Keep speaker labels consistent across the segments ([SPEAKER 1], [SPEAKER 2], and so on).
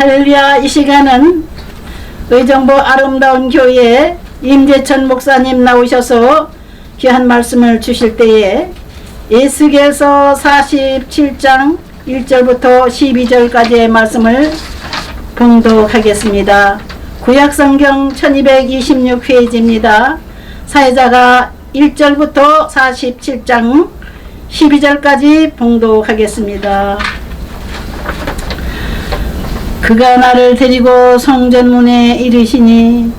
[SPEAKER 1] 할렐루야. 이 시간은 의정부 아름다운 교회에 임재천 목사님 나오셔서 귀한 말씀을 주실 때에 에스겔서 47장 1절부터 12절까지의 말씀을 봉독하겠습니다. 구약성경 1226페이지입니다. 사회자가 1절부터 47장 12절까지 봉독하겠습니다. 그가 나를 데리고 성전문에 이르시니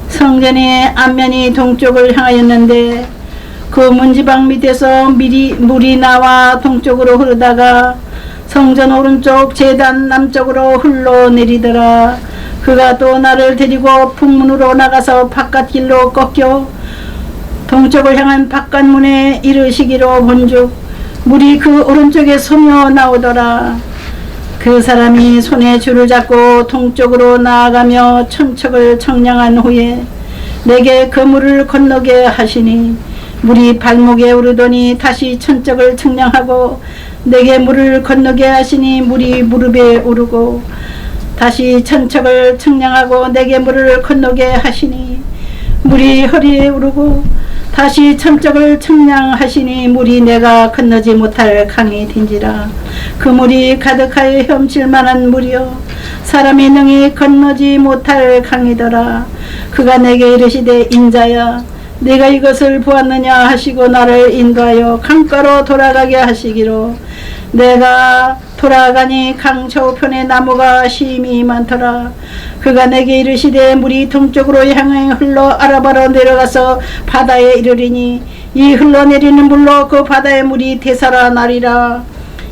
[SPEAKER 1] 성전의 앞면이 동쪽을 향하였는데 그 문지방 밑에서 물이 나와 동쪽으로 흐르다가 성전 오른쪽 제단 남쪽으로 흘러내리더라. 그가 또 나를 데리고 북문으로 나가서 바깥길로 꺾여 동쪽을 향한 바깥문에 이르시기로 본즉 물이 그 오른쪽에 서며 나오더라. 그 사람이 손에 줄을 잡고 동쪽으로 나아가며 천척을 청량한 후에 내게 그 물을 건너게 하시니 물이 발목에 오르더니 다시 천척을 청량하고 내게 물을 건너게 하시니 물이 무릎에 오르고 다시 천척을 청량하고 내게 물을 건너게 하시니 물이 허리에 오르고 다시 천척을 청량하시니 물이 내가 건너지 못할 강이 된지라. 그 물이 가득하여 헤엄칠 만한 물이요 사람이 능히 건너지 못할 강이더라. 그가 내게 이르시되 인자야 내가 이것을 보았느냐 하시고 나를 인도하여 강가로 돌아가게 하시기로 내가 돌아가니 강 저우편에 나무가 심히 많더라. 그가 내게 이르시되 물이 동쪽으로 향해 흘러 아라바로 내려가서 바다에 이르리니 이 흘러내리는 물로 그 바다의 물이 되살아나리라.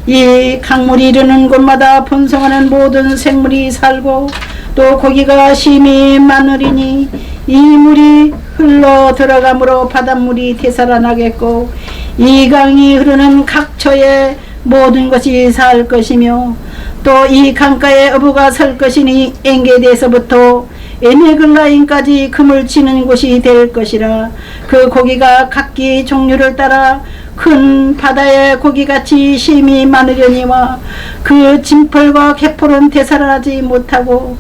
[SPEAKER 1] 이 강물이 이르는 곳마다 번성하는 모든 생물이 살고 또 고기가 심히 많으리니 이 물이 흘러 들어가므로 바닷물이 되살아나겠고 이 강이 흐르는 각처에 모든 것이 살 것이며 또 이 강가에 어부가 설 것이니 엔게디에서부터 에메글라인까지 금을 치는 곳이 될 것이라. 그 고기가 각기 종류를 따라 큰 바다의 고기같이 심히 많으려니와 그 진펄과 개포는 되살아나지 못하고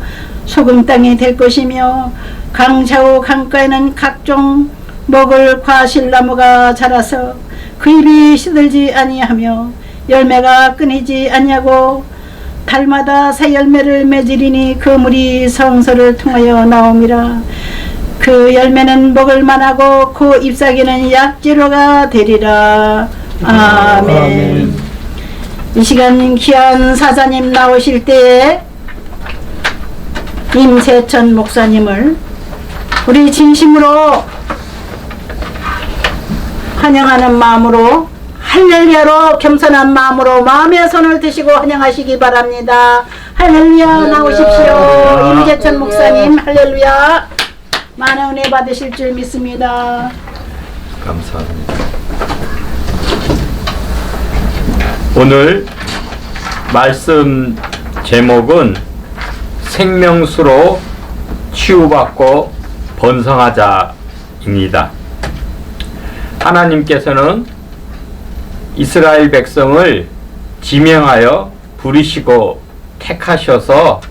[SPEAKER 1] 소금 땅이 될 것이며 강 좌우 강가에는 각종 먹을 과실나무가 자라서 그 잎이 시들지 아니하며 열매가 끊이지 아니하고 달마다 새 열매를 맺으리니 그 물이 성소를 통하여 나옴이라. 그 열매는 먹을 만하고 그 잎사귀는 약재료가 되리라. 아멘. 이 시간 귀한 사자님 나오실 때에 임세천 목사님을 우리 진심으로 환영하는 마음으로 할렐루야로 겸손한 마음으로 마음의 손을 드시고 환영하시기 바랍니다. 할렐루야 나오십시오. 임재천 목사님 할렐루야. 많은 은혜 받으실 줄 믿습니다.
[SPEAKER 2] 감사합니다. 오늘 말씀 제목은 생명수로 치유받고 번성하자입니다. 하나님께서는 이스라엘 백성을 지명하여 부르시고 택하셔서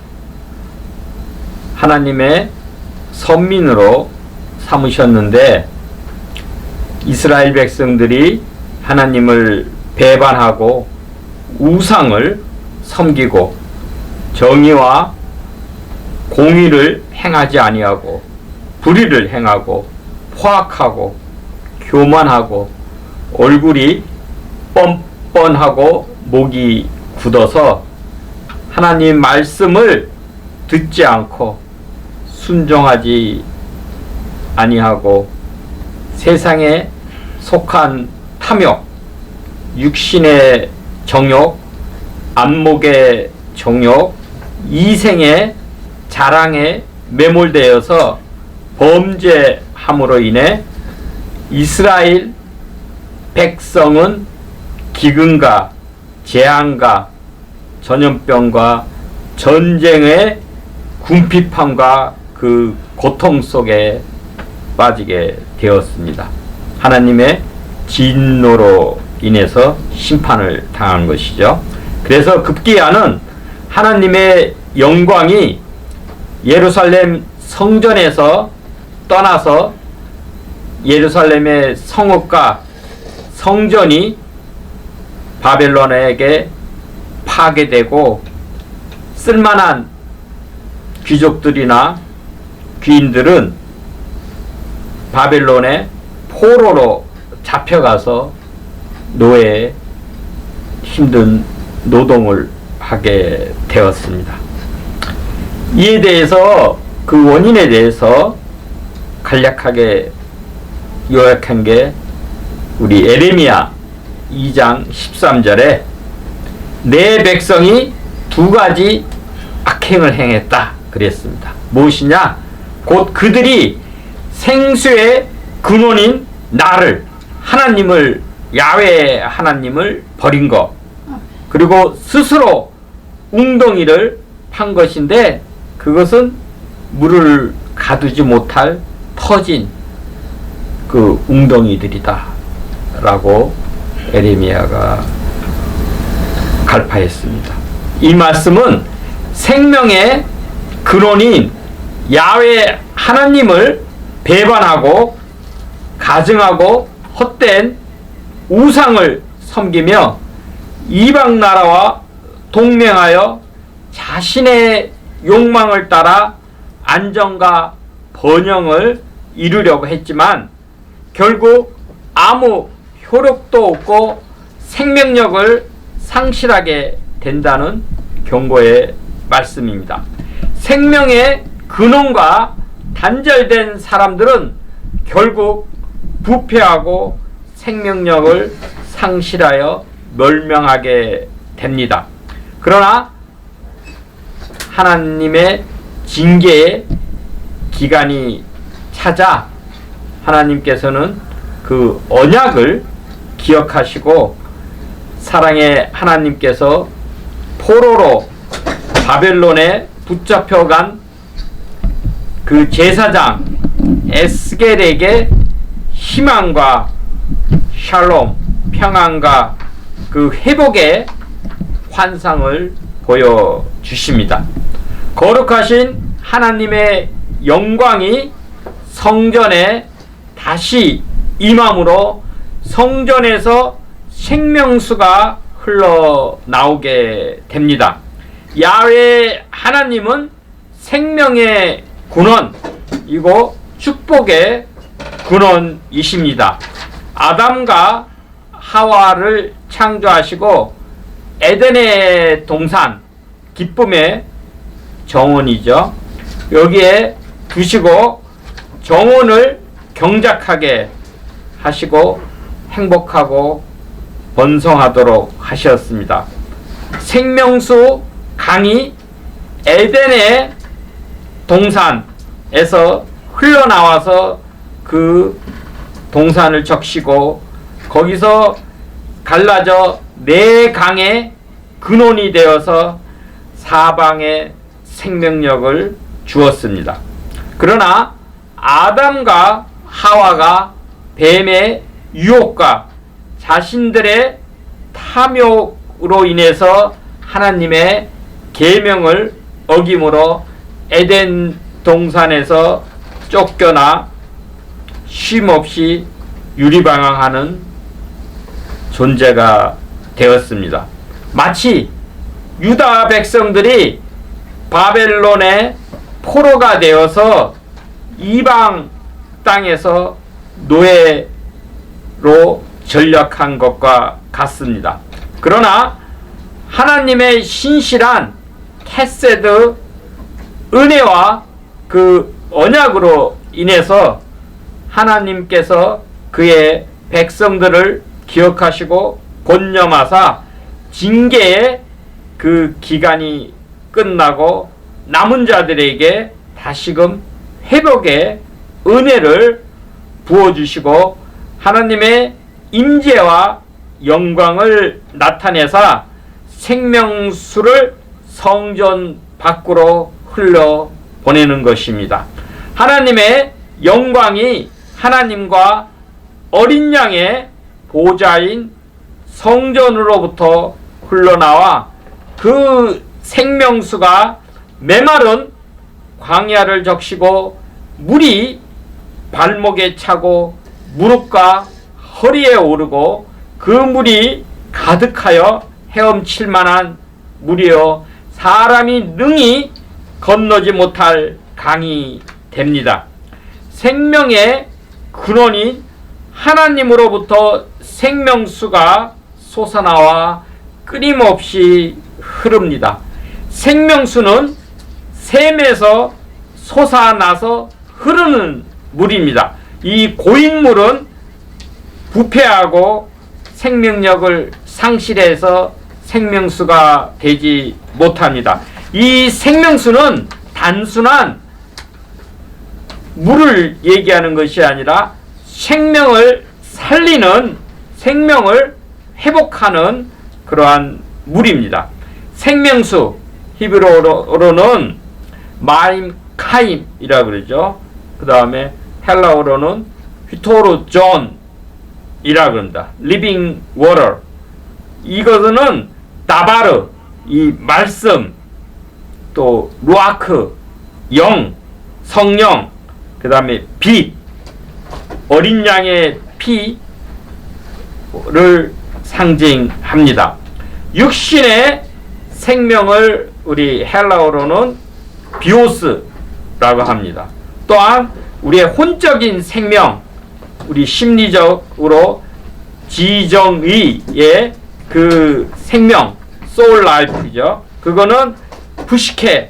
[SPEAKER 2] 하나님의 선민으로 삼으셨는데 이스라엘 백성들이 하나님을 배반하고 우상을 섬기고 정의와 공의를 행하지 아니하고 불의를 행하고 포악하고 교만하고 얼굴이 뻔뻔하고 목이 굳어서 하나님 말씀을 듣지 않고 순종하지 아니하고 세상에 속한 탐욕, 육신의 정욕, 안목의 정욕, 이생의 자랑에 매몰되어서 범죄함으로 인해 이스라엘 백성은 기근과 재앙과 전염병과 전쟁의 궁핍함과 그 고통 속에 빠지게 되었습니다. 하나님의 진노로 인해서 심판을 당한 것이죠. 그래서 급기야는 하나님의 영광이 예루살렘 성전에서 떠나서 예루살렘의 성읍과 성전이 바벨론에게 파괴되고 쓸만한 귀족들이나 귀인들은 바벨론의 포로로 잡혀가서 노예에 힘든 노동을 하게 되었습니다. 이에 대해서 그 원인에 대해서 간략하게 요약한 게 우리 에레미야 2장 13절에 내 백성이 두 가지 악행을 행했다 그랬습니다. 무엇이냐? 곧 그들이 생수의 근원인 나를 하나님을 야훼 하나님을 버린 것, 그리고 스스로 웅덩이를 판 것인데 그것은 물을 가두지 못할 터진 그 웅덩이들이다 라고 에레미야가 갈파했습니다. 이 말씀은 생명의 근원인 야훼 하나님을 배반하고 가증하고 헛된 우상을 섬기며 이방 나라와 동맹하여 자신의 욕망을 따라 안정과 번영을 이루려고 했지만 결국 아무 효력도 없고 생명력을 상실하게 된다는 경고의 말씀입니다. 생명의 근원과 단절된 사람들은 결국 부패하고 생명력을 상실하여 멸망하게 됩니다. 그러나 하나님의 징계의 기간이 찾아 하나님께서는 그 언약을 기억하시고 사랑의 하나님께서 포로로 바벨론에 붙잡혀간 그 제사장 에스겔에게 희망과 샬롬, 평안과 그 회복의 환상을 보여주십니다. 거룩하신 하나님의 영광이 성전에 다시 임함으로 성전에서 생명수가 흘러나오게 됩니다. 야훼 하나님은 생명의 근원이고 축복의 근원이십니다. 아담과 하와를 창조하시고 에덴의 동산, 기쁨의 정원이죠. 여기에 두시고 정원을 경작하게 하시고 행복하고 번성하도록 하셨습니다. 생명수 강이 에덴의 동산에서 흘러나와서 그 동산을 적시고 거기서 갈라져 네 강의 근원이 되어서 사방에 생명력을 주었습니다. 그러나 아담과 하와가 뱀의 유혹과 자신들의 탐욕으로 인해서 하나님의 계명을 어김으로 에덴 동산에서 쫓겨나 쉼없이 유리방황하는 존재가 되었습니다. 마치 유다 백성들이 바벨론의 포로가 되어서 이방 땅에서 노예로 전락한 것과 같습니다. 그러나 하나님의 신실한 헤세드 은혜와 그 언약으로 인해서 하나님께서 그의 백성들을 기억하시고 권념하사 징계의 그 기간이 끝나고 남은 자들에게 다시금 회복의 은혜를 부어주시고 하나님의 임재와 영광을 나타내사 생명수를 성전 밖으로 흘러 보내는 것입니다. 하나님의 영광이 하나님과 어린 양의 보좌인 성전으로부터 흘러나와 그 생명수가 메마른 광야를 적시고 물이 발목에 차고 무릎과 허리에 오르고 그 물이 가득하여 헤엄칠 만한 물이요 사람이 능히 건너지 못할 강이 됩니다. 생명의 근원인 하나님으로부터 생명수가 솟아나와 끊임없이 흐릅니다. 생명수는 샘에서 솟아나서 흐르는 물입니다. 이 고인물은 부패하고 생명력을 상실해서 생명수가 되지 못합니다. 이 생명수는 단순한 물을 얘기하는 것이 아니라 생명을 살리는, 생명을 회복하는 그러한 물입니다. 생명수, 히브리어로는 마임 카임이라고 그러죠. 그 다음에 헬라어로는 휘토르존이라고 그런다. 리빙 워터. 이것은 다바르, 이 말씀, 또 루아크, 영, 성령, 그 다음에 빛, 어린 양의 피를 상징합니다. 육신의 생명을 우리 헬라어로는 비오스라고 합니다. 또한 우리의 혼적인 생명, 우리 심리적으로 지정의의 그 생명, soul life죠. 그거는 푸시케라고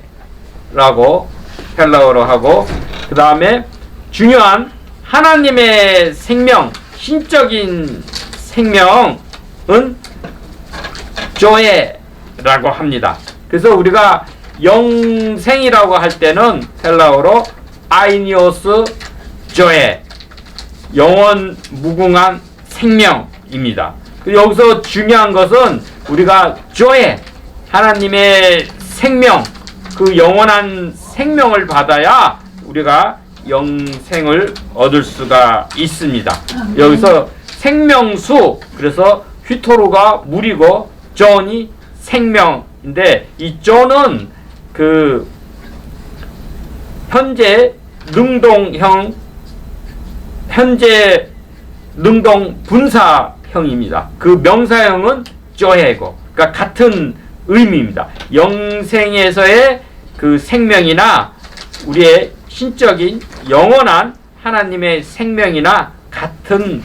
[SPEAKER 2] 헬라어로 하고, 그 다음에 중요한 하나님의 생명, 신적인 생명은 조에라고 합니다. 그래서 우리가 영생이라고 할 때는 헬라어로 아이니오스 조에, 영원 무궁한 생명입니다. 여기서 중요한 것은 우리가 조에, 하나님의 생명, 그 영원한 생명을 받아야 우리가 영생을 얻을 수가 있습니다. 여기서 생명수, 그래서 휘토르가 물이고 존이 생명인데, 이 존은 그 현재 능동 분사형입니다. 그 명사형은 조해고, 그러니까 같은 의미입니다. 영생에서의 그 생명이나 우리의 신적인 영원한 하나님의 생명이나 같은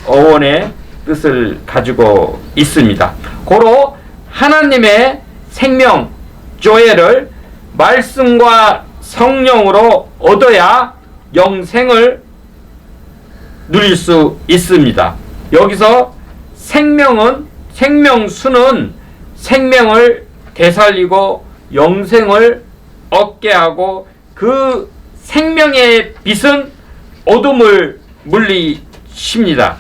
[SPEAKER 2] 어원의 뜻을 가지고 있습니다. 고로 하나님의 생명 조회를 말씀과 성령으로 얻어야 영생을 누릴 수 있습니다. 여기서 생명수는 생명을 되살리고 영생을 얻게 하고, 그 생명의 빛은 어둠을 물리칩니다.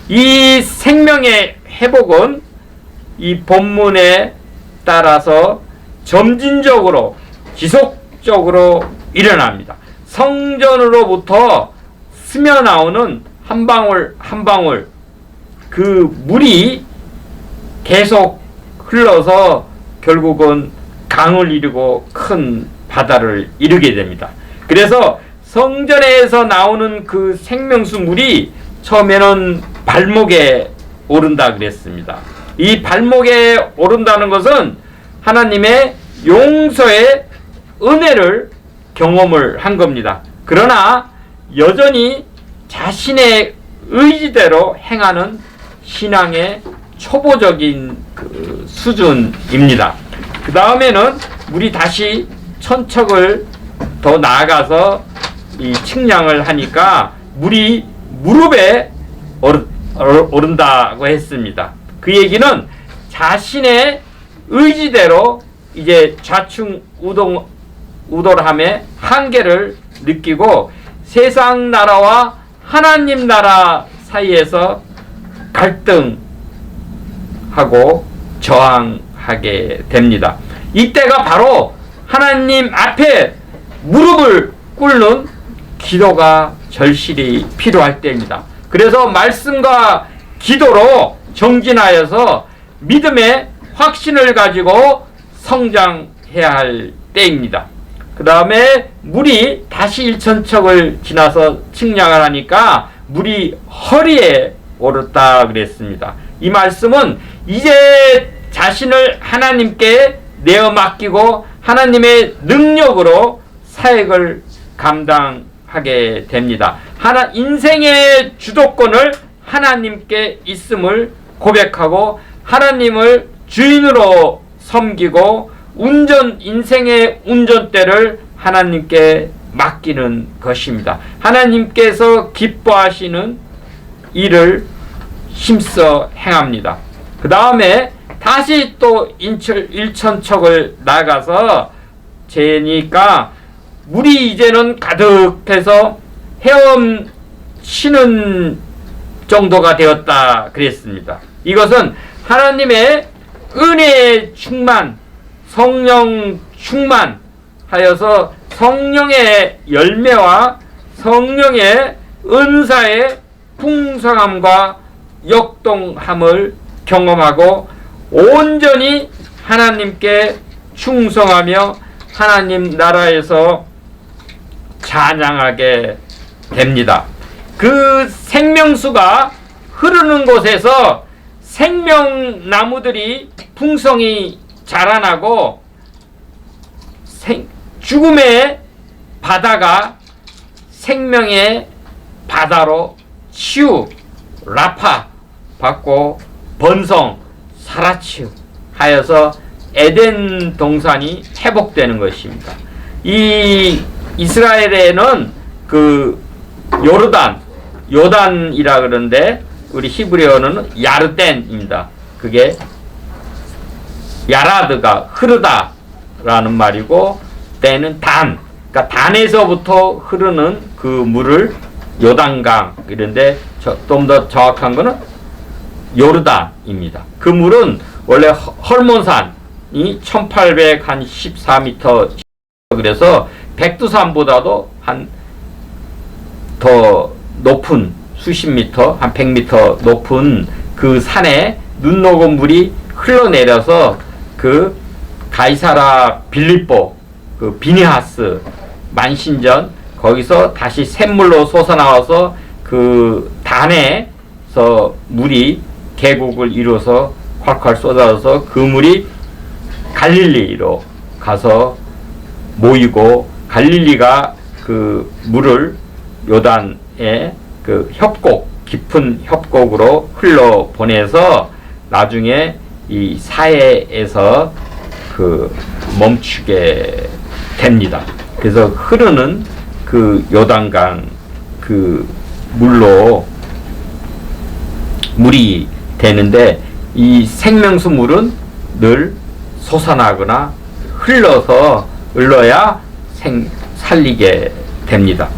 [SPEAKER 2] 이 생명의 회복은 이 본문에 따라서 점진적으로 지속적으로 일어납니다. 성전으로부터 스며 나오는 한 방울 한 방울 그 물이 계속 흘러서 결국은 강을 이루고 큰 바다를 이루게 됩니다. 그래서 성전에서 나오는 그 생명수 물이 처음에는 발목에 오른다 그랬습니다. 이 발목에 오른다는 것은 하나님의 용서의 은혜를 경험을 한 겁니다. 그러나 여전히 자신의 의지대로 행하는 신앙의 초보적인 그 수준입니다. 그 다음에는 물이 다시 천척을 더 나아가서 이 측량을 하니까 물이 무릎에 오른다고 했습니다. 그 얘기는 자신의 의지대로 이제 좌충우돌함의 한계를 느끼고 세상 나라와 하나님 나라 사이에서 갈등하고 저항하게 됩니다. 이때가 바로 하나님 앞에 무릎을 꿇는 기도가 절실히 필요할 때입니다. 그래서 말씀과 기도로 정진하여서 믿음의 확신을 가지고 성장해야 할 때입니다. 그 다음에 물이 다시 1천척을 지나서 측량을 하니까 물이 허리에 오르다 그랬습니다. 이 말씀은 이제 자신을 하나님께 내어 맡기고 하나님의 능력으로 사역을 감당하게 됩니다. 인생의 주도권을 하나님께 있음을 고백하고 하나님을 주인으로 섬기고 인생의 운전대를 하나님께 맡기는 것입니다. 하나님께서 기뻐하시는 일을 힘써 행합니다. 그 다음에 다시 또 1천척을 나가서 재니까 물이 이제는 가득해서 헤엄치는 정도가 되었다 그랬습니다. 이것은 하나님의 은혜의 충만, 성령 충만하여서 성령의 열매와 성령의 은사의 풍성함과 역동함을 경험하고 온전히 하나님께 충성하며 하나님 나라에서 찬양하게 됩니다. 그 생명수가 흐르는 곳에서 생명나무들이 풍성히 자라나고 죽음의 바다가 생명의 바다로 치유, 라파 받고 번성, 살아치유 하여서 에덴 동산이 회복되는 것입니다. 이 이스라엘에는 그 요단이라 그러는데 우리 히브리어는 야르덴입니다. 그게 야라드가 흐르다라는 말이고 땐은 그러니까 단에서부터 흐르는 그 물을 요단강 이런데 좀 더 정확한 거는 요르단입니다. 그 물은 원래 헐몬산이 1814m 그래서 백두산보다도 한 더 높은 수십 미터, 한 100m 높은 그 산에 눈 녹은 물이 흘러내려서 그 가이사라 빌립보 그 비니하스 만신전 거기서 다시 샘물로 솟아나와서 그 단에서 물이 계곡을 이루어서 콸콸 쏟아져서 그 물이 갈릴리로 가서 모이고 갈릴리가 그 물을 요단의 그 깊은 협곡으로 흘러 보내서 나중에 이 사해에서 그 멈추게 됩니다. 그래서 흐르는 그 요단강 그 물로 물이 되는데 이 생명수 물은 늘 솟아나거나 흘러야 살리게 됩니다.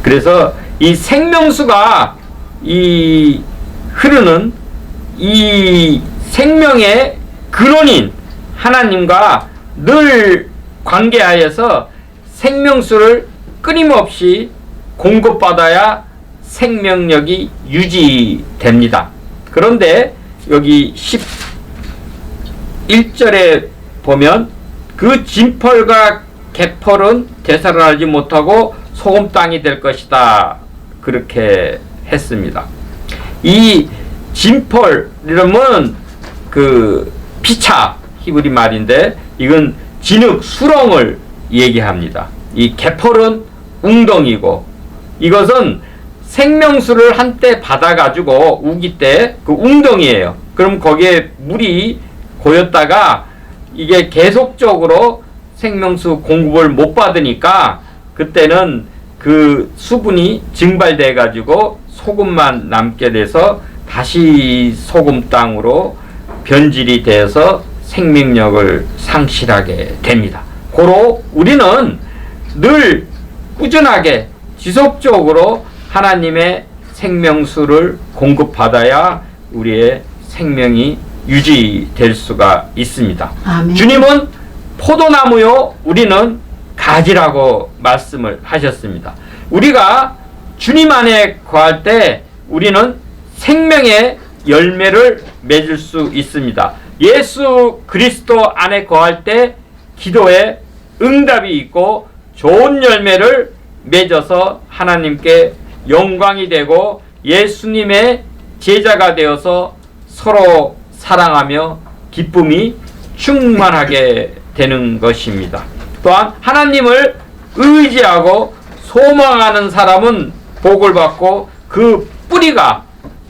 [SPEAKER 2] 그래서 이 생명수가 이 흐르는 이 생명의 근원인 하나님과 늘 관계하여서 생명수를 끊임없이 공급받아야 생명력이 유지됩니다. 그런데 여기 11절에 보면 그 진펄과 개펄은 되살아나지 못하고 소금 땅이 될 것이다. 그렇게 했습니다. 이 진펄 이름은 그 피차 히브리 말인데 이건 진흙 수렁을 얘기합니다. 이 개펄은 웅덩이고 이것은 생명수를 한때 받아가지고 우기 때 그 웅덩이에요. 그럼 거기에 물이 고였다가 이게 계속적으로 생명수 공급을 못 받으니까 그때는 그 수분이 증발돼 가지고 소금만 남게 돼서 다시 소금 땅으로 변질이 돼서 생명력을 상실하게 됩니다. 고로 우리는 늘 꾸준하게 지속적으로 하나님의 생명수를 공급받아야 우리의 생명이 유지될 수가 있습니다.
[SPEAKER 1] 아멘.
[SPEAKER 2] 주님은 포도나무요 우리는 가지라고 말씀을 하셨습니다. 우리가 주님 안에 거할 때 우리는 생명의 열매를 맺을 수 있습니다. 예수 그리스도 안에 거할 때 기도의 응답이 있고 좋은 열매를 맺어서 하나님께 영광이 되고 예수님의 제자가 되어서 서로 사랑하며 기쁨이 충만하게 되는 것입니다. 또한 하나님을 의지하고 소망하는 사람은 복을 받고 그 뿌리가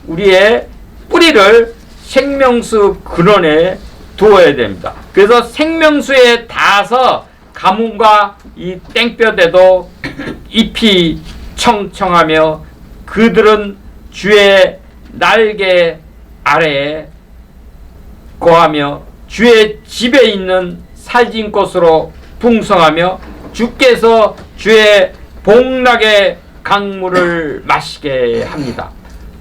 [SPEAKER 2] 우리의 뿌리를 생명수 근원에 두어야 됩니다. 그래서 생명수에 닿아서 가뭄과 이 땡볕에도 잎이 청청하며 그들은 주의 날개 아래에 거하며 주의 집에 있는 살진 꽃으로 풍성하며 주께서 주의 복락의 강물을 마시게 합니다.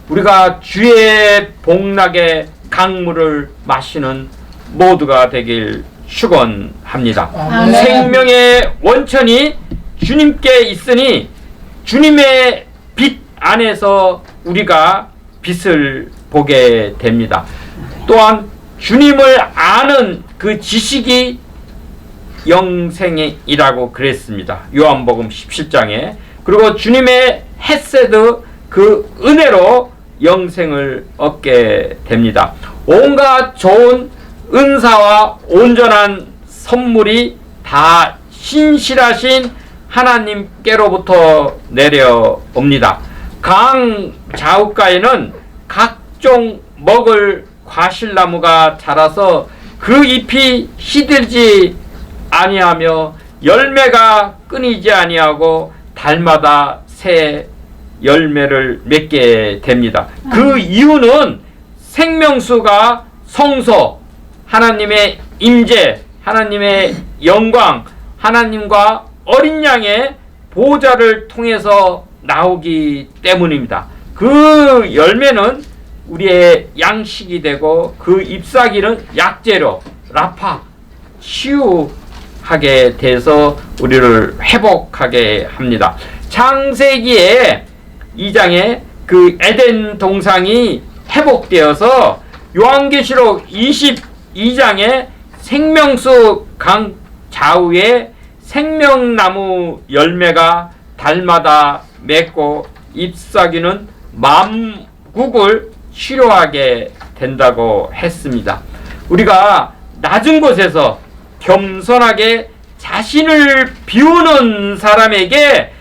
[SPEAKER 2] 우리가 주의 복락의 강물을 마시는 모두가 되길 축원합니다.
[SPEAKER 1] 아멘.
[SPEAKER 2] 생명의 원천이 주님께 있으니 주님의 빛 안에서 우리가 빛을 보게 됩니다. 또한 주님을 아는 그 지식이 영생이라고 그랬습니다. 요한복음 17장에. 그리고 주님의 헷세드 그 은혜로 영생을 얻게 됩니다. 온갖 좋은 은사와 온전한 선물이 다 신실하신 하나님께로부터 내려옵니다. 강 좌우가에는 각종 먹을 과실나무가 자라서 그 잎이 시들지 아니하며 열매가 끊이지 아니하고 달마다 새 열매를 맺게 됩니다. 그 이유는 생명수가 성소, 하나님의 임재, 하나님의 영광, 하나님과 어린 양의 보좌를 통해서 나오기 때문입니다. 그 열매는 우리의 양식이 되고 그 잎사귀는 약재로 라파, 치유하게 돼서 우리를 회복하게 합니다. 창세기에 2장에 그 에덴 동상이 회복되어서 요한계시록 22장에 생명수 강 좌우에 생명나무 열매가 달마다 맺고 잎사귀는 만국을 치료하게 된다고 했습니다. 우리가 낮은 곳에서 겸손하게 자신을 비우는 사람에게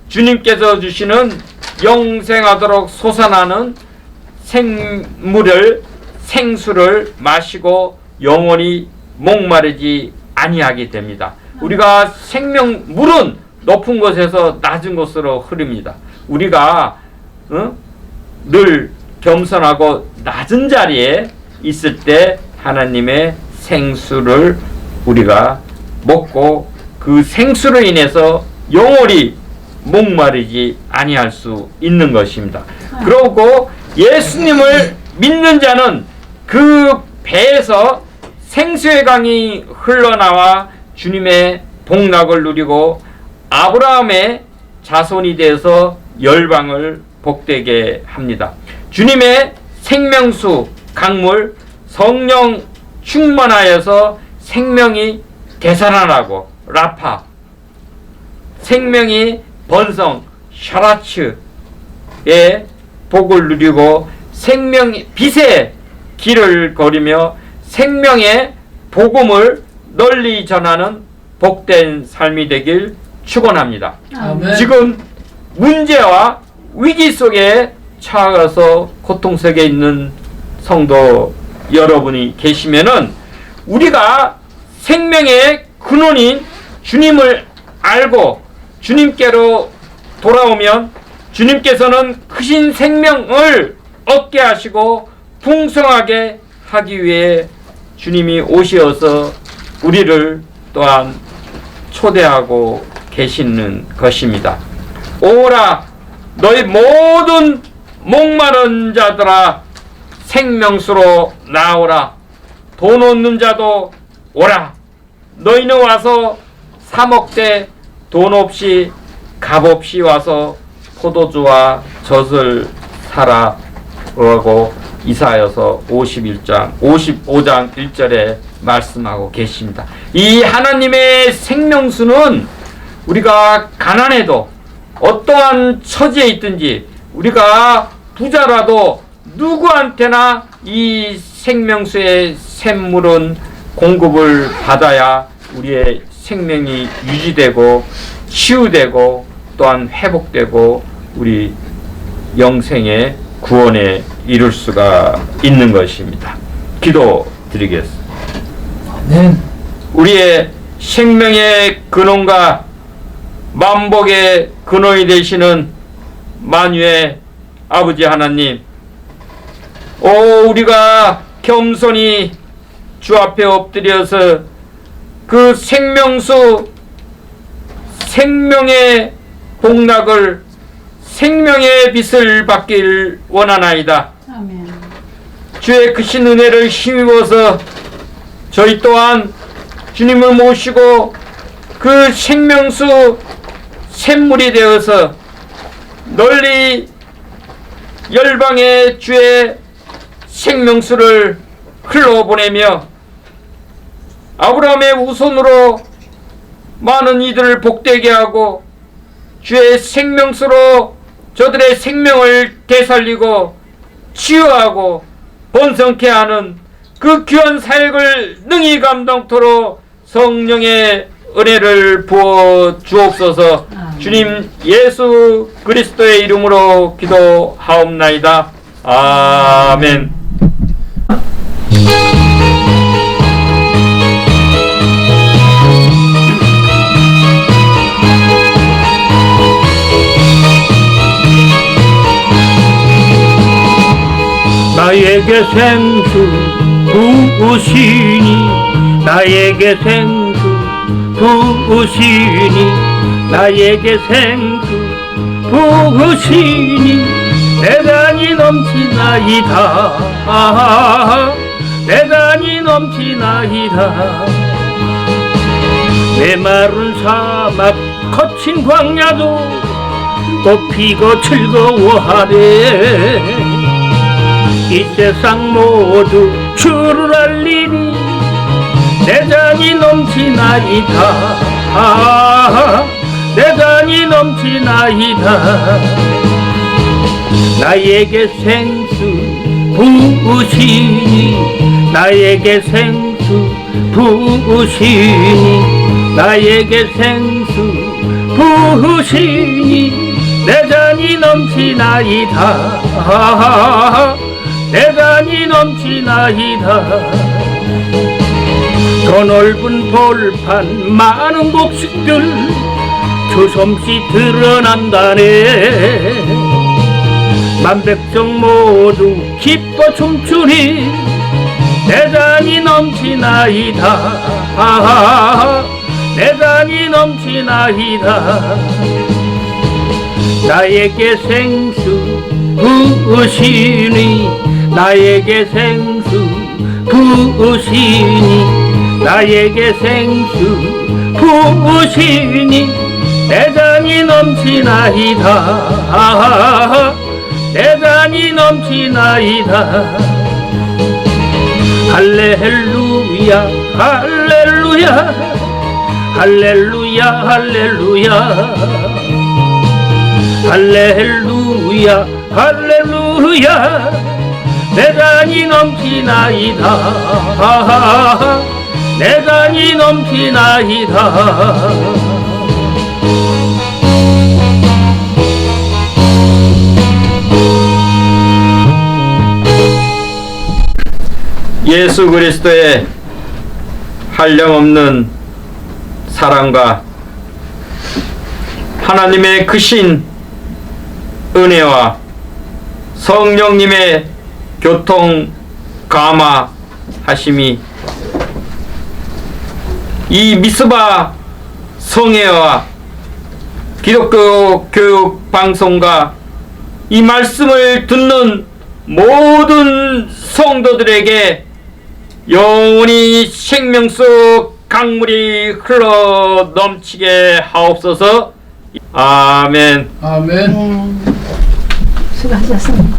[SPEAKER 2] 주님께서 주시는 영생하도록 솟아나는 생수를 마시고 영원히 목마르지 아니하게 됩니다. 우리가 물은 높은 곳에서 낮은 곳으로 흐릅니다. 우리가 늘 겸손하고 낮은 자리에 있을 때 하나님의 생수를 우리가 먹고 그 생수로 인해서 영원히 목마르지 아니할 수 있는 것입니다. 그러고 예수님을 믿는 자는 그 배에서 생수의 강이 흘러나와 주님의 복락을 누리고 아브라함의 자손이 되어서 열방을 복되게 합니다. 주님의 생명수 강물 성령 충만하여서 생명이 되살아나고 라파 생명이 번성 샤라츠의 복을 누리고 생명이 빛의 길을 걸으며 생명의 복음을 널리 전하는 복된 삶이 되길 축원합니다.
[SPEAKER 3] 아멘.
[SPEAKER 2] 지금 문제와 위기 속에 처해서 고통 속에 있는 성도 여러분이 계시면은 우리가 생명의 근원인 주님을 알고 주님께로 돌아오면 주님께서는 크신 생명을 얻게 하시고 풍성하게 하기 위해 주님이 오시어서 우리를 또한 초대하고 계시는 것입니다. 오라 너희 모든 목마른 자들아 생명수로 나오라. 돈 없는 자도 오라. 너희는 와서 사 먹되 돈 없이 값 없이 와서 포도주와 젖을 사라 라고 이사야서 55장 1절에 말씀하고 계십니다. 이 하나님의 생명수는 우리가 가난해도 어떠한 처지에 있든지 우리가 부자라도 누구한테나 이 생명수의 샘물은 공급을 받아야 우리의 생명이 유지되고 치유되고 또한 회복되고 우리 영생의 구원에 이룰 수가 있는 것입니다. 기도드리겠습니다.
[SPEAKER 3] 아멘.
[SPEAKER 2] 우리의 생명의 근원과 만복의 근원이 되시는 만유의 아버지 하나님, 우리가 겸손히 주 앞에 엎드려서 그 생명수, 생명의 복락을, 생명의 빛을 받길 원하나이다.
[SPEAKER 1] 아멘.
[SPEAKER 2] 주의 크신 은혜를 힘입어서 저희 또한 주님을 모시고 그 생명수 샘물이 되어서 널리 열방의 주의 생명수를 흘러보내며 아브라함의 우선으로 많은 이들을 복되게 하고 주의 생명수로 저들의 생명을 되살리고 치유하고 번성케 하는 그 귀한 사역을 능히 감당토록 성령의 은혜를 부어 주옵소서. 주님 예수 그리스도의 이름으로 기도하옵나이다. 아멘.
[SPEAKER 3] 나에게 생수 부으시니 나에게 생수 부으시니 나에게 생수 부으시니 내단이 넘치나이다. 내단이 넘치나이다. 메마른 사막 거친 광야도 꽃피고 즐거워하네. 이 세상 모두 주를 알리니 내 잔이 넘치나이다. 내 잔이 넘치나이다. 나에게 생수 부으시니 나에게 생수 부으시니 나에게 생수 부으시니 내 잔이 넘치나이다. 내 잔이 넘치나이다. 더 넓은 벌판 많은 곡식들 조솜씨 드러난다네. 만백성 모두 기뻐 춤추니 내 잔이 넘치나이다. 내 잔이 넘치나이다. 나에게 생수 부으시니 나에게 생수 부으시니 나에게 생수 부으시니 내 잔이 넘치나이다. 내 잔이 넘치나이다. 할렐루야 할렐루야 할렐루야 할렐루야 할렐루야 할렐루야. 내 잔이 넘치나이다. 내 잔이 넘치나이다.
[SPEAKER 2] 예수 그리스도의 한량없는 사랑과 하나님의 크신 은혜와 성령님의 교통 감화하심이 이 미스바 성회와 기독교 교육 방송과 이 말씀을 듣는 모든 성도들에게 영원히 생명수 강물이 흘러 넘치게 하옵소서. 아멘.
[SPEAKER 3] 아멘.
[SPEAKER 1] 수고하셨습니다.